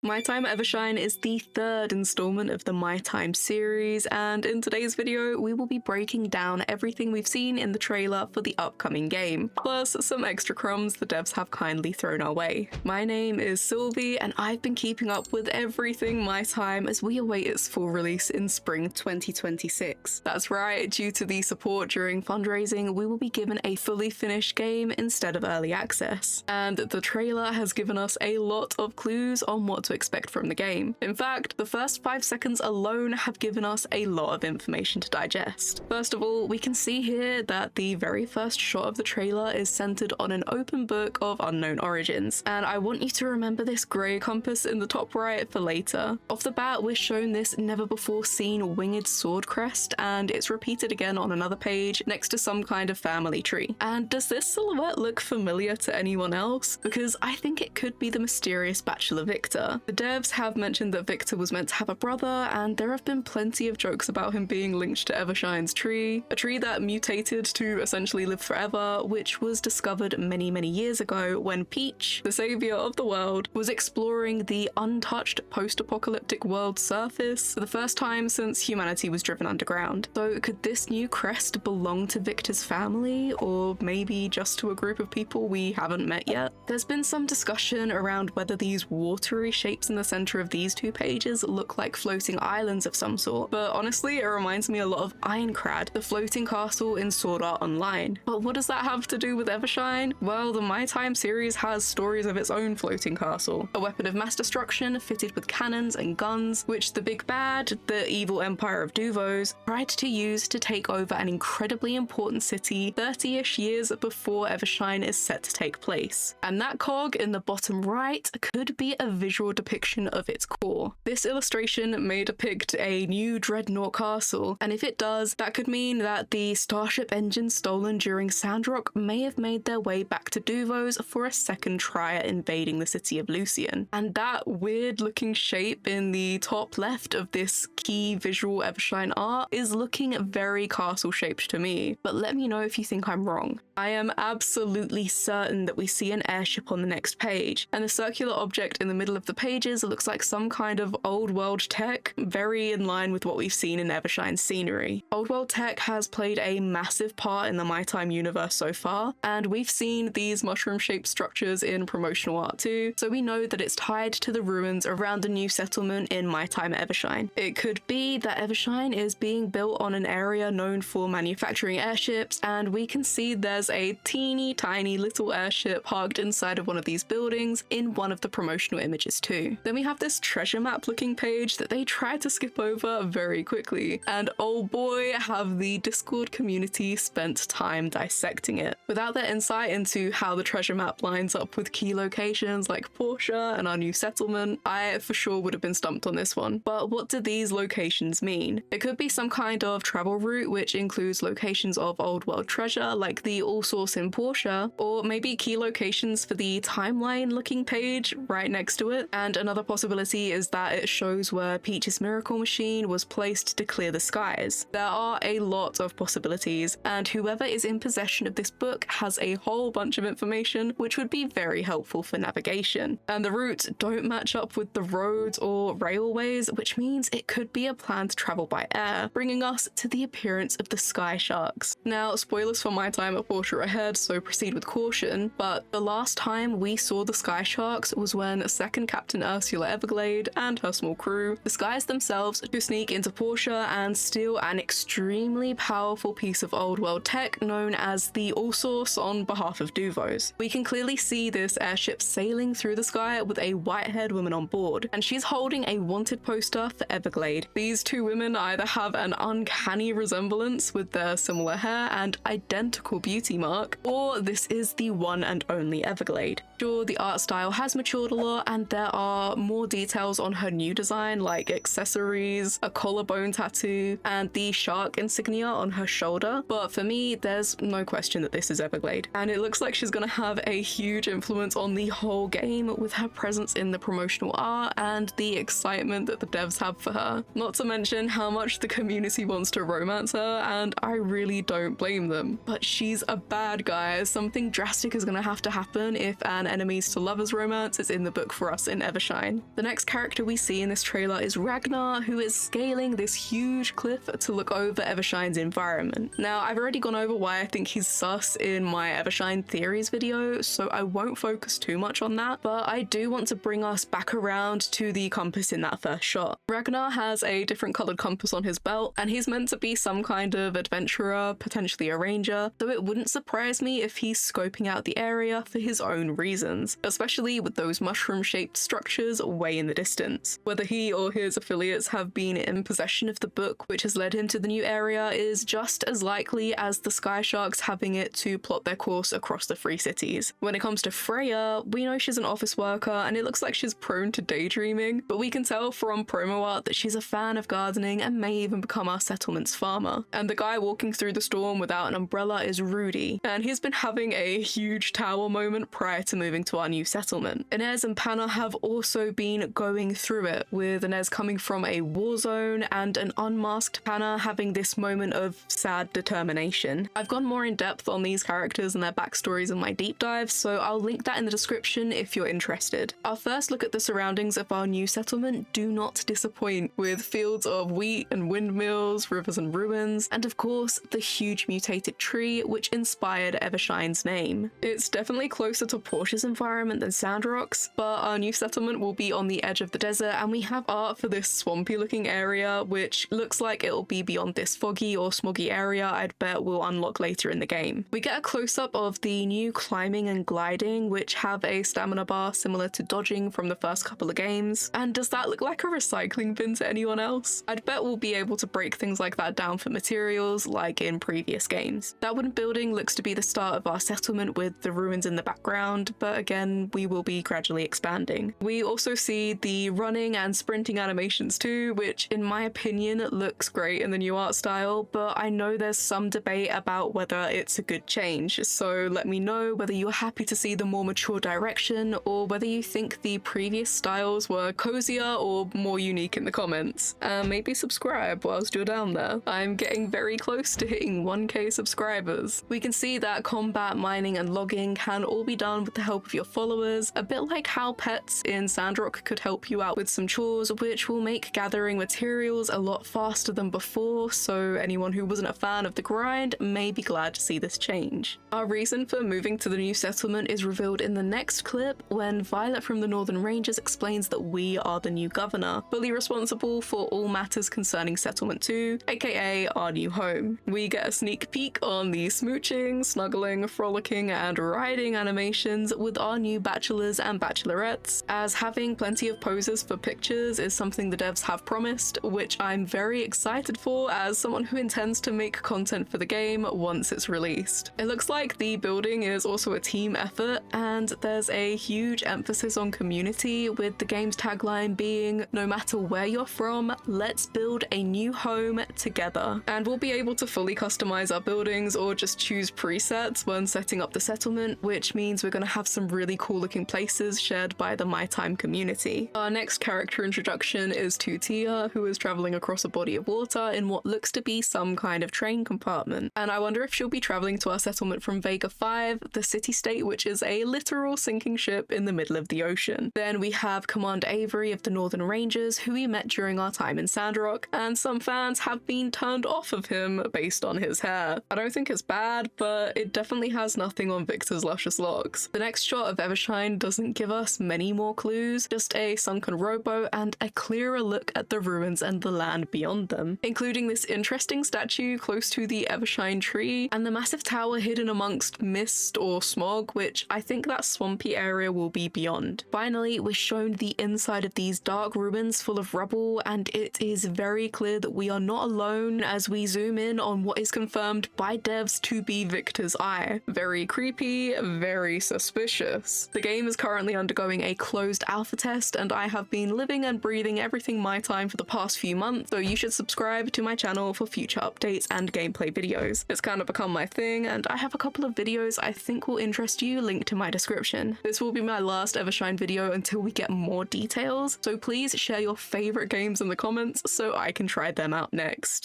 My Time Evershine is the third installment of the My Time series, and in today's video we will be breaking down everything we've seen in the trailer for the upcoming game, plus some extra crumbs the devs have kindly thrown our way. My name is Cylvee, and I've been keeping up with everything My Time as we await its full release in spring 2026. That's right, due to the support during fundraising, we will be given a fully finished game instead of early access, and the trailer has given us a lot of clues on what to expect from the game. In fact, the first 5 seconds alone have given us a lot of information to digest. First of all, we can see here that the very first shot of the trailer is centered on an open book of unknown origins, and I want you to remember this grey compass in the top right for later. Off the bat, we're shown this never before seen winged sword crest, and it's repeated again on another page next to some kind of family tree. And does this silhouette look familiar to anyone else? Because I think it could be the mysterious bachelor Victor. The devs have mentioned that Victor was meant to have a brother, and there have been plenty of jokes about him being linked to Evershine's tree, a tree that mutated to essentially live forever, which was discovered many years ago when Peach, the savior of the world, was exploring the untouched post-apocalyptic world's surface for the first time since humanity was driven underground. So could this new crest belong to Victor's family, or maybe just to a group of people we haven't met yet? There's been some discussion around whether these watery shapes in the center of these two pages look like floating islands of some sort, but honestly it reminds me a lot of Ironcrad, the floating castle in Sword Art Online. But what does that have to do with Evershine? Well, the My Time series has stories of its own floating castle, a weapon of mass destruction fitted with cannons and guns, which the big bad, the evil empire of Duvos, tried to use to take over an incredibly important city 30-ish years before Evershine is set to take place. And that cog in the bottom right could be a visual depiction of its core. This illustration may depict a new Dreadnought castle, and if it does, that could mean that the starship engines stolen during Sandrock may have made their way back to Duvos for a second try at invading the city of Lucian. And that weird looking shape in the top left of this key visual Evershine art is looking very castle shaped to me, but let me know if you think I'm wrong. I am absolutely certain that we see an airship on the next page, and the circular object in the middle of the pages looks like some kind of old world tech, very in line with what we've seen in Evershine's scenery. Old world tech has played a massive part in the My Time universe so far, and we've seen these mushroom-shaped structures in promotional art too, so we know that it's tied to the ruins around a new settlement in My Time Evershine. It could be that Evershine is being built on an area known for manufacturing airships, and we can see there's a teeny tiny little airship parked inside of one of these buildings in one of the promotional images too. Then we have this treasure map looking page that they tried to skip over very quickly, and oh boy have the Discord community spent time dissecting it. Without their insight into how the treasure map lines up with key locations like Portia and our new settlement, I for sure would have been stumped on this one. But what do these locations mean? It could be some kind of travel route which includes locations of old world treasure like the All Source in Portia, or maybe key locations for the timeline looking page right next to it. And another possibility is that it shows where Peach's miracle machine was placed to clear the skies. There are a lot of possibilities, and whoever is in possession of this book has a whole bunch of information which would be very helpful for navigation. And the routes don't match up with the roads or railways, which means it could be a plan to travel by air, bringing us to the appearance of the sky sharks. Now, spoilers for My Time at Portia ahead, so proceed with caution, but the last time we saw the sky sharks was when second Captain Ursula Everglade and her small crew disguised themselves to sneak into Portia and steal an extremely powerful piece of old world tech known as the All Source on behalf of Duvos. We can clearly see this airship sailing through the sky with a white-haired woman on board, and she's holding a wanted poster for Everglade. These two women either have an uncanny resemblance with their similar hair and identical beauty mark, or this is the one and only Everglade. Sure, the art style has matured a lot, and there are more details on her new design like accessories, a collarbone tattoo, and the shark insignia on her shoulder, but for me there's no question that this is Everglade, and it looks like she's gonna have a huge influence on the whole game with her presence in the promotional art and the excitement that the devs have for her. Not to mention how much the community wants to romance her, and I really don't blame them. But she's a bad guy. Something drastic is gonna have to happen if an enemies to lovers romance is in the book for us in Evershine. The next character we see in this trailer is Ragnar, who is scaling this huge cliff to look over Evershine's environment. Now, I've already gone over why I think he's sus in my Evershine theories video, so I won't focus too much on that, but I do want to bring us back around to the compass in that first shot. Ragnar has a different coloured compass on his belt, and he's meant to be some kind of adventurer, potentially a ranger, so it wouldn't surprise me if he's scoping out the area for his own reasons, especially with those mushroom-shaped structures way in the distance. Whether he or his affiliates have been in possession of the book which has led him to the new area is just as likely as the Sky Sharks having it to plot their course across the Free Cities. When it comes to Freya, we know she's an office worker and it looks like she's prone to daydreaming, but we can tell from promo art that she's a fan of gardening and may even become our settlement's farmer. And the guy walking through the storm without an umbrella is Rudy, and he's been having a huge tower moment prior to moving to our new settlement. Ines and Panah have also been going through it, with Ines coming from a war zone and an unmasked Panah having this moment of sad determination. I've gone more in depth on these characters and their backstories in my deep dive, so I'll link that in the description if you're interested. Our first look at the surroundings of our new settlement do not disappoint, with fields of wheat and windmills, rivers and ruins, and of course the huge mutated tree which inspired Evershine's name. It's definitely closer to Portia's environment than Sandrock's, but our new settlement will be on the edge of the desert, and we have art for this swampy looking area which looks like it'll be beyond this foggy or smoggy area I'd bet we'll unlock later in the game. We get a close-up of the new climbing and gliding which have a stamina bar similar to dodging from the first couple of games, and does that look like a recycling bin to anyone else? I'd bet we'll be able to break things like that down for materials like in previous games. That wooden building looks to be the start of our settlement with the ruins in the background, but again we will be gradually expanding. We also see the running and sprinting animations too, which in my opinion looks great in the new art style, but I know there's some debate about whether it's a good change, so let me know whether you're happy to see the more mature direction or whether you think the previous styles were cozier or more unique in the comments. Maybe subscribe whilst you're down there. I'm getting very close to hitting 1k subscribers. We can see that combat, mining and logging can all be done with the help of your followers, a bit like how pets in Sandrock could help you out with some chores, which will make gathering materials a lot faster than before, so anyone who wasn't a fan of the grind may be glad to see this change. Our reason for moving to the new settlement is revealed in the next clip when Violet from the Northern Rangers explains that we are the new governor, fully responsible for all matters concerning Settlement 2, aka our new home. We get a sneak peek on the smooching, snuggling, frolicking and riding animations with our new bachelors and bachelorettes, as having plenty of poses for pictures is something the devs have promised, which I'm very excited for as someone who intends to make content for the game once it's released. It looks like the building is also a team effort, and there's a huge emphasis on community, with the game's tagline being, "No matter where you're from, let's build a new home together." And we'll be able to fully customize our buildings or just choose presets when setting up the settlement, which means we're going to have some really cool looking places shared by the My Time community. Our next character introduction is to Tia, who is traveling across a body of water in what looks to be some kind of train compartment, and I wonder if she'll be traveling to our settlement from Vega 5, the city-state which is a literal sinking ship in the middle of the ocean. Then we have Commander Avery of the Northern Rangers, who we met during our time in Sandrock, and some fans have been turned off of him based on his hair. I don't think it's bad, but it definitely has nothing on Victor's luscious locks. The next shot of Evershine doesn't give us many more clues, just a sunken rowboat and a clearer look at the ruins and the land beyond them, including this interesting statue close to the Evershine tree and the massive tower hidden amongst mist or smog, which I think that swampy area will be beyond. Finally, we're shown the inside of these dark ruins full of rubble, and it is very clear that we are not alone as we zoom in on what is confirmed by devs to be Victor's eye. Very creepy, very suspicious. The game is currently undergoing a closed alpha test, and I have been living and breathing everything My Time for the past few months, so you should subscribe to my channel for future updates and gameplay videos. It's kind of become my thing, and I have a couple of videos I think will interest you linked in my description. This will be my last Evershine video until we get more details, so please share your favorite games in the comments so I can try them out next.